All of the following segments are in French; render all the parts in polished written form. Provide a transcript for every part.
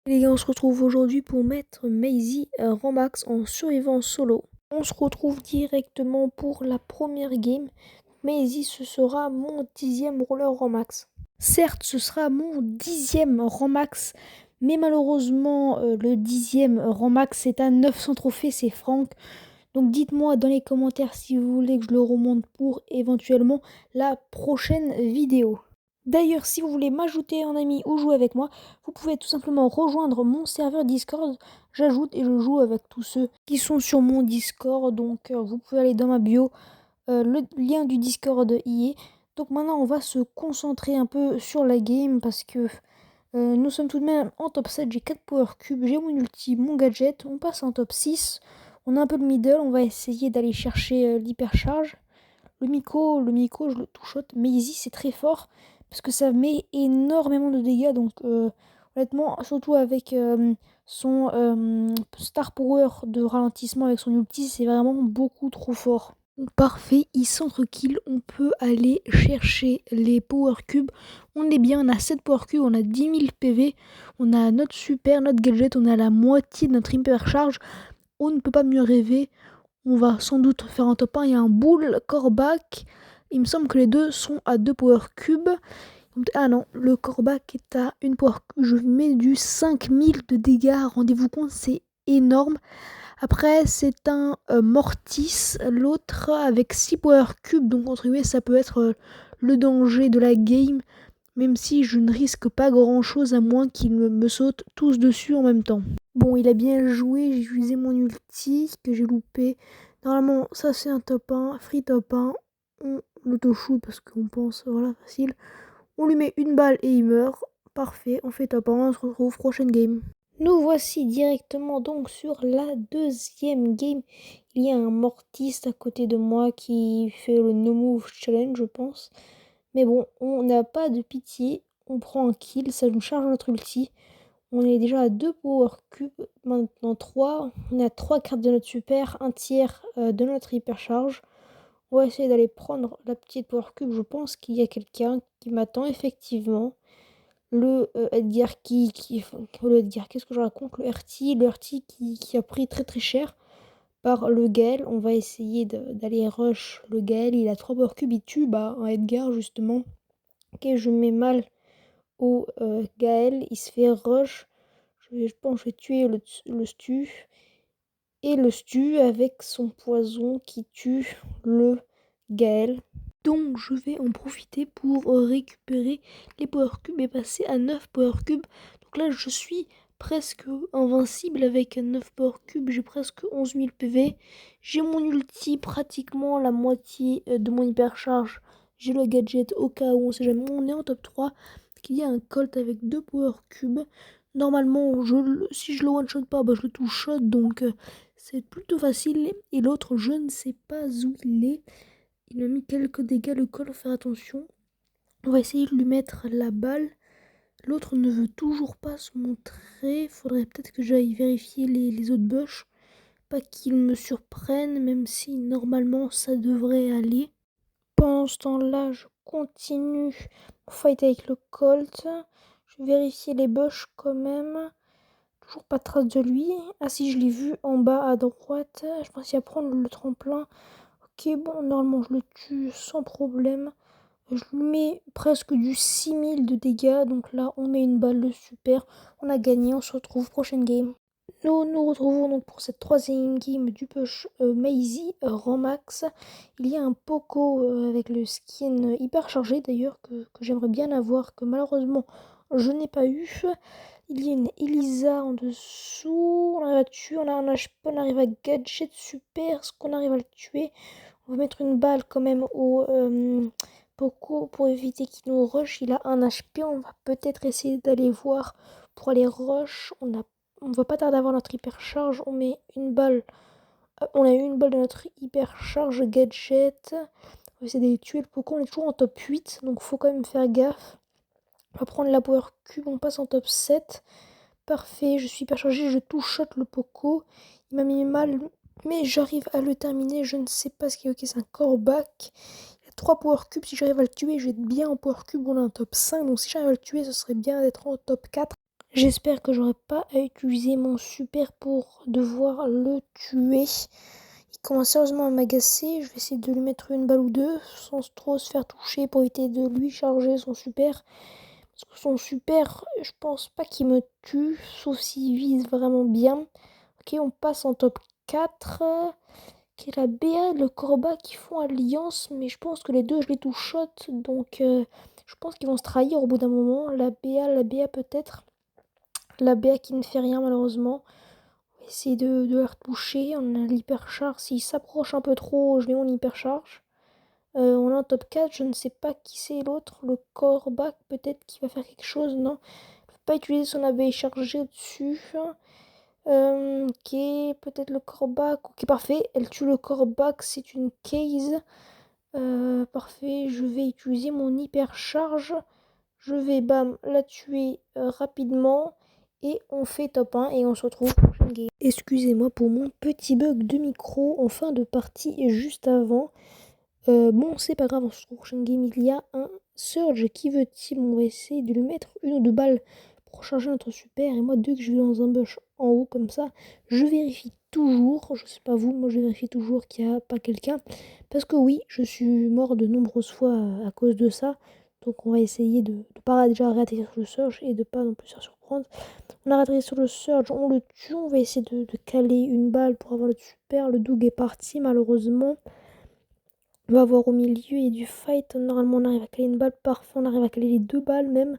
Les gars, on se retrouve aujourd'hui pour mettre Maisie rang max en survivant solo. On se retrouve directement pour la première game. Maisie, ce sera mon 10e roller rang max. Certes, ce sera mon 10e rang max, mais malheureusement, le 10e rang max c'est à 900 trophées, c'est Franck. Donc dites-moi dans les commentaires si vous voulez que je le remonte pour éventuellement la prochaine vidéo. D'ailleurs, si vous voulez m'ajouter en ami ou jouer avec moi, vous pouvez tout simplement rejoindre mon serveur Discord. J'ajoute et je joue avec tous ceux qui sont sur mon Discord. Donc vous pouvez aller dans ma bio, le lien du Discord y est. Donc maintenant, on va se concentrer un peu sur la game parce que nous sommes tout de même en top 7. J'ai 4 power cubes, j'ai mon ulti, mon gadget. On passe en top 6. On a un peu de middle, on va essayer d'aller chercher l'hypercharge. Le Miko, je le two-shot, mais Easy c'est très fort parce que ça met énormément de dégâts. Donc honnêtement, surtout avec son Star Power de ralentissement avec son ulti, c'est vraiment beaucoup trop fort. Parfait, il s'entre-kill, on peut aller chercher les power cubes. On est bien, on a 7 power cubes, on a 10 000 PV, on a notre super, notre gadget, on a la moitié de notre hypercharge. On ne peut pas mieux rêver. On va sans doute faire un top 1. Il y a un bull, Corbac. Il me semble que les deux sont à 2 power cubes. Ah non, le Corbac est à une power cube. Je mets du 5000 de dégâts. Rendez-vous compte, c'est énorme. Après, c'est un Mortis. L'autre avec 6 power cubes. Donc, entre guillemets, ça peut être le danger de la game. Même si je ne risque pas grand chose à moins qu'ils me sautent tous dessus en même temps. Bon, il a bien joué, j'ai utilisé mon ulti que j'ai loupé. Normalement, ça c'est un top 1, free top 1. On l'auto-shoot parce qu'on pense, voilà, facile. On lui met une balle et il meurt. Parfait, on fait top 1, on se retrouve prochaine game. Nous voici directement donc sur la deuxième game. Il y a un Mortis à côté de moi qui fait le no move challenge, je pense. Mais bon, on n'a pas de pitié. On prend un kill, ça nous charge notre ulti. On est déjà à 2 power cubes, maintenant 3. On a 3 cartes de notre super, un tiers de notre hypercharge. On va essayer d'aller prendre la petite power cube. Je pense qu'il y a quelqu'un qui m'attend effectivement. Le Edgar le Edgar, qu'est-ce que je raconte? Le RT qui a pris très très cher par le Gaël. On va essayer d'aller rush le Gaël. Il a 3 power cubes, il tue un Edgar justement. Ok, je mets mal au Gaël, il se fait rush. Je pense que je vais tuer le Stu. Et le Stu avec son poison qui tue le Gaël. Donc je vais en profiter pour récupérer les power cubes et passer à 9 power cubes. Donc là je suis presque invincible avec 9 power cubes. J'ai presque 11 000 PV. J'ai mon ulti, pratiquement la moitié de mon hypercharge. J'ai le gadget au cas où on sait jamais. On est en top 3. Il y a un Colt avec 2 power cubes. Normalement, si je le one-shot pas, je le two-shot. Donc c'est plutôt facile. Et l'autre, je ne sais pas où il est. Il m'a mis quelques dégâts, le Colt, faut faire attention. On va essayer de lui mettre la balle. L'autre ne veut toujours pas se montrer. Faudrait peut-être que j'aille vérifier les autres bush. Pas qu'il me surprenne, même si normalement ça devrait aller. Pendant ce temps-là, je continue mon fight avec le Colt. Je vais vérifier les bush quand même. Toujours pas de trace de lui. Ah si, je l'ai vu en bas à droite. Je pense qu'il va prendre le tremplin. Ok, bon, normalement je le tue sans problème. Je lui mets presque du 6000 de dégâts. Donc là, on met une balle de super. On a gagné, on se retrouve prochaine game. Nous nous retrouvons donc pour cette troisième game du push Maisie rang max. Il y a un Poco avec le skin hyper chargé d'ailleurs que j'aimerais bien avoir, que malheureusement je n'ai pas eu. Il y a une Elisa en dessous, on arrive à tuer, on a un HP, on arrive à gadget super, est-ce qu'on arrive à le tuer? On va mettre une balle quand même au Poco pour éviter qu'il nous rush, il a un HP, on va peut-être essayer d'aller voir pour aller rush, on va pas tarder à avoir notre hypercharge, on met une balle, on a eu une balle de notre hypercharge gadget, on va essayer de tuer le Poco, on est toujours en top 8, donc faut quand même faire gaffe. On va prendre la power cube, on passe en top 7. Parfait, je suis hyper chargé, je two-shot le Poco. Il m'a mis mal, mais j'arrive à le terminer. Je ne sais pas ce qui est. Ok, c'est un Corbac. Il y a 3 power cubes. Si j'arrive à le tuer, je vais être bien en power cube. On est en top 5. Donc si j'arrive à le tuer, ce serait bien d'être en top 4. J'espère que j'aurai pas à utiliser mon super pour devoir le tuer. Il commence sérieusement à m'agacer. Je vais essayer de lui mettre une balle ou deux sans trop se faire toucher pour éviter de lui charger son super. Parce que son super, je pense pas qu'il me tue, sauf s'il vise vraiment bien. Ok, on passe en top 4. Qui est la BA et le Corba qui font alliance, mais je pense que les deux je les touche shot, donc je pense qu'ils vont se trahir au bout d'un moment. La BA peut-être. La BA qui ne fait rien malheureusement. On va essayer de la retoucher. On a l'hypercharge. S'il s'approche un peu trop, je mets mon hypercharge. On a un top 4, je ne sais pas qui c'est l'autre. Le Corba peut-être qui va faire quelque chose, non. Ne peut pas utiliser son ABI chargé au-dessus. Ok, peut-être le Corbac. Ok, parfait. Elle tue le Corbac, c'est une case. Parfait, je vais utiliser mon hypercharge. Je vais, bam, la tuer rapidement. Et on fait top 1 et on se retrouve pour prochaine game. Excusez-moi pour mon petit bug de micro en fin de partie et juste avant. Bon, c'est pas grave, on se retrouve prochaine game. Il y a un Surge qui veut team. On va essayer de lui mettre une ou deux balles pour charger notre super. Et moi, dès que je vais dans un bush en haut comme ça, je vérifie toujours. Je sais pas vous, moi je vérifie toujours qu'il n'y a pas quelqu'un. Parce que oui, je suis mort de nombreuses fois à cause de ça. Donc on va essayer de ne pas déjà réatterrir sur le Surge et de pas non plus se faire surprendre. On a réatterri sur le Surge, on le tue. On va essayer de caler une balle pour avoir le super. Le Doug est parti malheureusement. On va voir au milieu, il y a du fight. Normalement, on arrive à caler une balle. Parfois, on arrive à caler les deux balles même.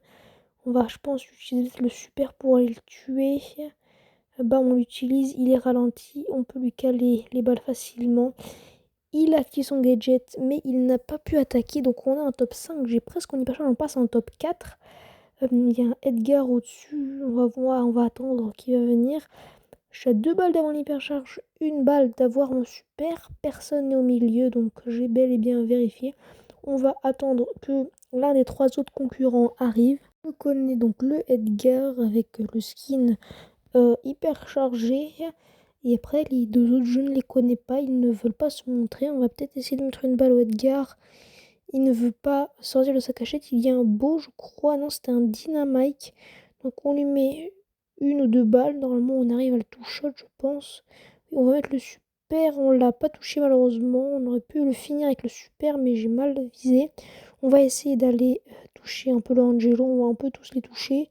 On va, je pense, utiliser le super pour aller le tuer. Bah, on l'utilise, il est ralenti. On peut lui caler les balles facilement. Il a activé son gadget, mais il n'a pas pu attaquer. Donc, on est en top 5. J'ai presque en hypercharge. On passe en top 4. Il y a un Edgar au-dessus. On va voir, on va attendre qui va venir. Je suis à 2 balles d'avoir l'hypercharge, une balle d'avoir mon super, personne n'est au milieu, donc j'ai bel et bien vérifié. On va attendre que l'un des trois autres concurrents arrive. Je connais donc le Edgar avec le skin hyper chargé. Et après, les deux autres, je ne les connais pas, ils ne veulent pas se montrer. On va peut-être essayer de mettre une balle au Edgar. Il ne veut pas sortir de sa cachette. Il y a un beau, je crois. Non, c'était un dynamite. Donc on lui met une ou deux balles. Normalement, on arrive à le toucher, je pense. On va mettre le super. On l'a pas touché malheureusement. On aurait pu le finir avec le super, mais j'ai mal visé. On va essayer d'aller toucher un peu le Angelo. On va un peu tous les toucher.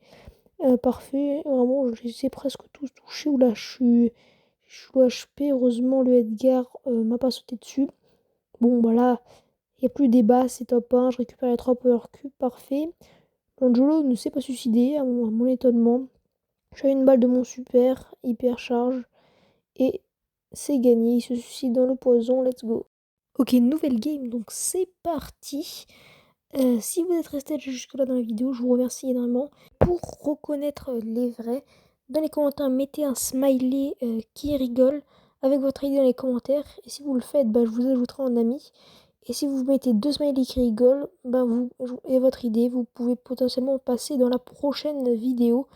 Parfait. Vraiment, je les ai presque tous touchés. Ou là, je suis HP. Heureusement, le Edgar m'a pas sauté dessus. Bon, voilà. Il n'y a plus débat, c'est top 1. Je récupère les 3 power cubes, parfait. L'Angelo ne s'est pas suicidé, à mon étonnement. J'ai une balle de mon super, hyper charge. Et c'est gagné. Il se suicide dans le poison, let's go. Ok, nouvelle game, donc c'est parti. Si vous êtes resté jusque-là dans la vidéo, je vous remercie énormément. Pour reconnaître les vrais, dans les commentaires, mettez un smiley qui rigole avec votre idée dans les commentaires. Et si vous le faites, bah, je vous ajouterai en ami. Et si vous mettez deux smileys qui rigolent, bah, vous et votre idée, vous pouvez potentiellement passer dans la prochaine vidéo.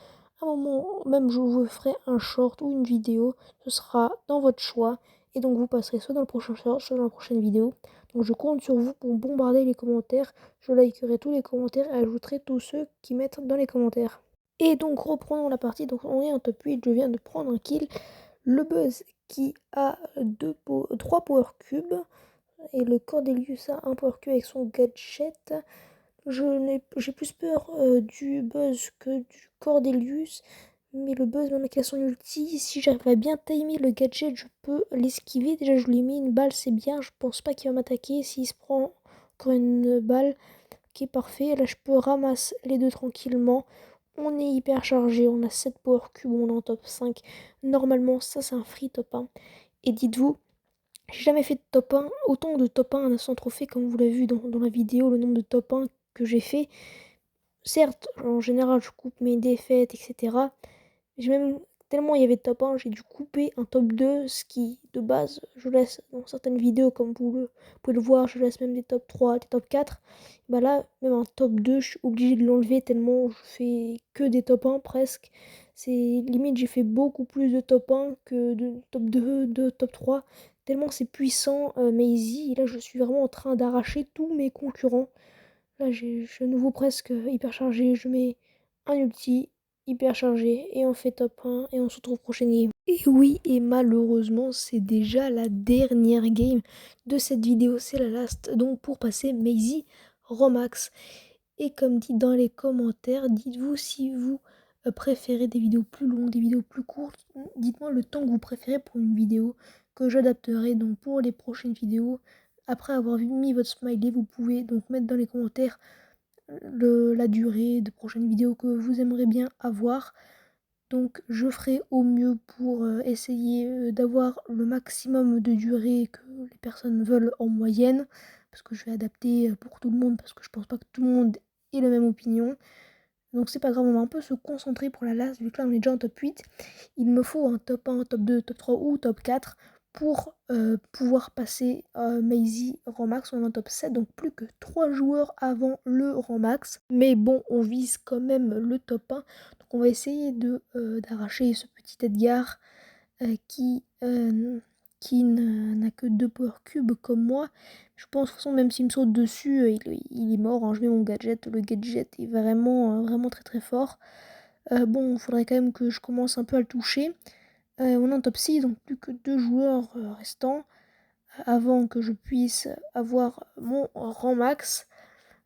À un moment même, je vous ferai un short ou une vidéo. Ce sera dans votre choix. Et donc, vous passerez soit dans le prochain short, soit dans la prochaine vidéo. Donc, je compte sur vous pour bombarder les commentaires. Je likerai tous les commentaires et ajouterai tous ceux qui mettent dans les commentaires. Et donc, reprenons la partie. Donc, on est en top 8. Je viens de prendre un kill. Le Buzz qui a 3 power cubes. Et le Cordelius a un power cube avec son gadget. J'ai plus peur du Buzz que du Cordelius. Mais le Buzz, même avec son ulti, si j'arrive à bien timer le gadget, je peux l'esquiver. Déjà, je lui ai mis une balle, c'est bien. Je pense pas qu'il va m'attaquer. S'il se prend encore une balle, qui est parfait. Là, je peux ramasser les deux tranquillement. On est hyper chargé. On a 7 power cubes. On est en top 5. Normalement, ça, c'est un free top 1. Et dites-vous, j'ai jamais fait de top 1, autant de top 1 à 900 trophées comme vous l'avez vu dans la vidéo, le nombre de top 1 que j'ai fait. Certes, en général, je coupe mes défaites, etc. J'ai même, tellement il y avait de top 1, j'ai dû couper un top 2, ce qui, de base, je laisse dans certaines vidéos, comme vous pouvez le voir, je laisse même des top 3, des top 4. Bah là, même un top 2, je suis obligée de l'enlever tellement je fais que des top 1 presque. C'est limite, j'ai fait beaucoup plus de top 1 que de top 2, de top 3. Tellement c'est puissant, Maisie. Et là, je suis vraiment en train d'arracher tous mes concurrents. Là, je suis à nouveau presque hyper chargé. Je mets un ulti. hyper chargé et on fait top 1 et on se retrouve prochaine game. Et oui, et malheureusement, c'est déjà la dernière game de cette vidéo, c'est la last, donc pour passer Maisy Romax. Et comme dit dans les commentaires, dites-vous si vous préférez des vidéos plus longues, des vidéos plus courtes. Dites-moi le temps que vous préférez pour une vidéo que j'adapterai donc pour les prochaines vidéos. Après avoir mis votre smiley, vous pouvez donc mettre dans les commentaires la durée de prochaines vidéos que vous aimeriez bien avoir. Donc je ferai au mieux pour essayer d'avoir le maximum de durée que les personnes veulent en moyenne. Parce que je vais adapter pour tout le monde, parce que je pense pas que tout le monde ait la même opinion. Donc c'est pas grave, on va un peu se concentrer pour la last, vu que là on est déjà en top 8. Il me faut un top 1, top 2, top 3 ou top 4 pour pouvoir passer Maisy rang max. On est en top 7, donc plus que 3 joueurs avant le rang max. Mais bon, on vise quand même le top 1. Donc on va essayer d'arracher ce petit Edgar qui n'a que 2 power cubes comme moi. Je pense de toute façon, même s'il me saute dessus, il est mort, hein. Je mets mon gadget. Le gadget est vraiment très très fort. Bon, il faudrait quand même que je commence un peu à le toucher. On est en top 6, donc plus que 2 joueurs restants avant que je puisse avoir mon rang max.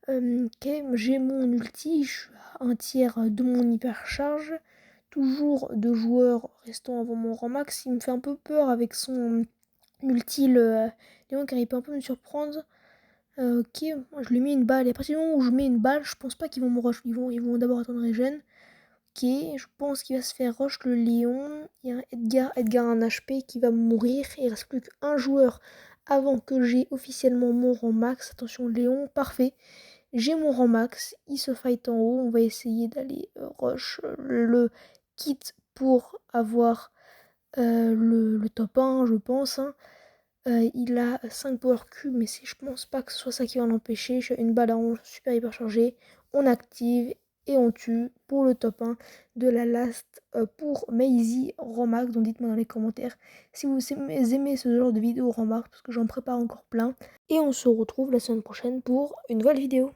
Ok, j'ai mon ulti, je suis à un tiers de mon hypercharge. Toujours 2 joueurs restants avant mon rang max. Il me fait un peu peur avec son ulti, Léon, car il peut un peu me surprendre. Ok, moi je lui mets une balle. Et à partir du moment où je mets une balle, je pense pas qu'ils vont me rush. Ils vont d'abord attendre regen. Ok, je pense qu'il va se faire rush le Léon. Il y a un Edgar un HP qui va mourir. Il reste plus qu'un joueur avant que j'ai officiellement mon rang max. Attention, Léon, parfait. J'ai mon rang max. Il se fight en haut. On va essayer d'aller rush le kit pour avoir le top 1, je pense. Hein. Il a 5 power cubes, mais je pense pas que ce soit ça qui va l'empêcher. J'ai une balle à 11 super hyper chargée. On active et on tue pour le top 1 de la last pour Maisy Romax. Donc dites-moi dans les commentaires si vous aimez ce genre de vidéo Romax, parce que j'en prépare encore plein. Et on se retrouve la semaine prochaine pour une nouvelle vidéo.